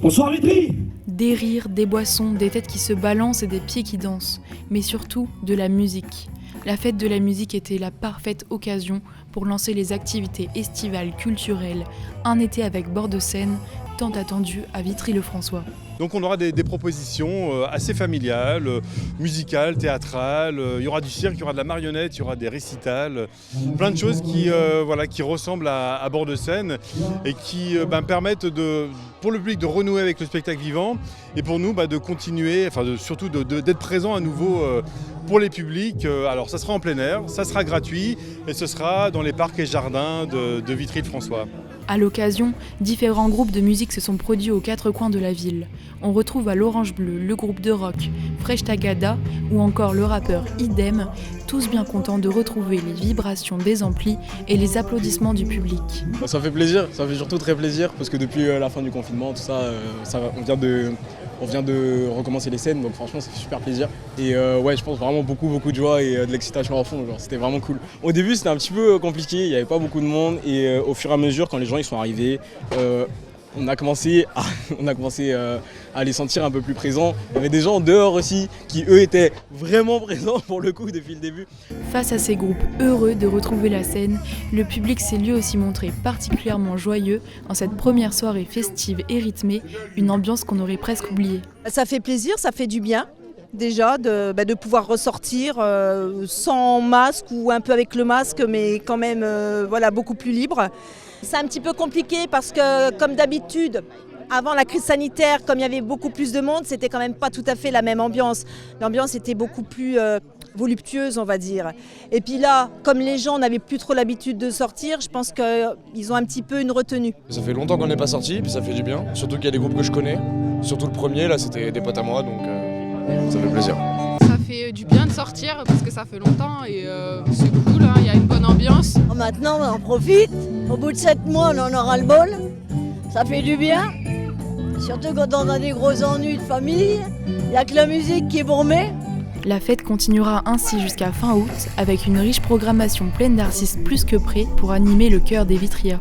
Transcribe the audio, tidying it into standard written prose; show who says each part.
Speaker 1: Bonsoir Vitry.
Speaker 2: Des rires, des boissons, des têtes qui se balancent et des pieds qui dansent, mais surtout de la musique. La fête de la musique était la parfaite occasion pour lancer les activités estivales culturelles, un été avec bord de Seine, tant attendu à Vitry-le-François.
Speaker 3: Donc on aura des propositions assez familiales, musicales, théâtrales, il y aura du cirque, il y aura de la marionnette, il y aura des récitals, plein de choses qui ressemblent à bord de Seine et qui permettent pour le public de renouer avec le spectacle vivant et pour nous de continuer, surtout d'être présent à nouveau pour les publics. Alors ça sera en plein air, ça sera gratuit et ce sera dans les parcs et jardins de Vitry-le-François.
Speaker 2: À l'occasion, différents groupes de musique se sont produits aux quatre coins de la ville. On retrouve à l'Orange Bleu le groupe de rock Fresh Tagada ou encore le rappeur Idem, tous bien contents de retrouver les vibrations des amplis et les applaudissements du public.
Speaker 4: Ça fait plaisir, ça fait surtout très plaisir parce que depuis la fin du confinement, tout ça, on vient de recommencer les scènes, donc franchement ça fait super plaisir. Et je pense vraiment beaucoup de joie et de l'excitation à fond, c'était vraiment cool. Au début c'était un petit peu compliqué, il n'y avait pas beaucoup de monde et au fur et à mesure quand les gens ils sont arrivés, on a commencé à les sentir un peu plus présents. Il y avait des gens dehors aussi qui eux étaient vraiment présents pour le coup depuis le début.
Speaker 2: Face à ces groupes heureux de retrouver la scène, le public s'est lui aussi montré particulièrement joyeux en cette première soirée festive et rythmée, une ambiance qu'on aurait presque oubliée.
Speaker 5: Ça fait plaisir, ça fait du bien. Déjà de pouvoir ressortir sans masque ou un peu avec le masque, mais quand même beaucoup plus libre. C'est un petit peu compliqué parce que comme d'habitude, avant la crise sanitaire, comme il y avait beaucoup plus de monde, c'était quand même pas tout à fait la même ambiance. L'ambiance était beaucoup plus voluptueuse, on va dire. Et puis là, comme les gens n'avaient plus trop l'habitude de sortir, je pense qu'ils ont un petit peu une retenue.
Speaker 6: Ça fait longtemps qu'on n'est pas sorti, puis ça fait du bien. Surtout qu'il y a des groupes que je connais. Surtout le premier, là, c'était des potes à moi, donc ça fait plaisir.
Speaker 7: Ça fait du bien de sortir parce que ça fait longtemps et c'est cool, hein, y a une bonne ambiance.
Speaker 8: Maintenant, on en profite. Au bout de 7 mois, on en aura le bol. Ça fait du bien. Surtout quand on a des gros ennuis de famille. Il n'y a que la musique qui est bourmée.
Speaker 2: La fête continuera ainsi jusqu'à fin août avec une riche programmation pleine d'artistes plus que prêts pour animer le cœur des Vitriens.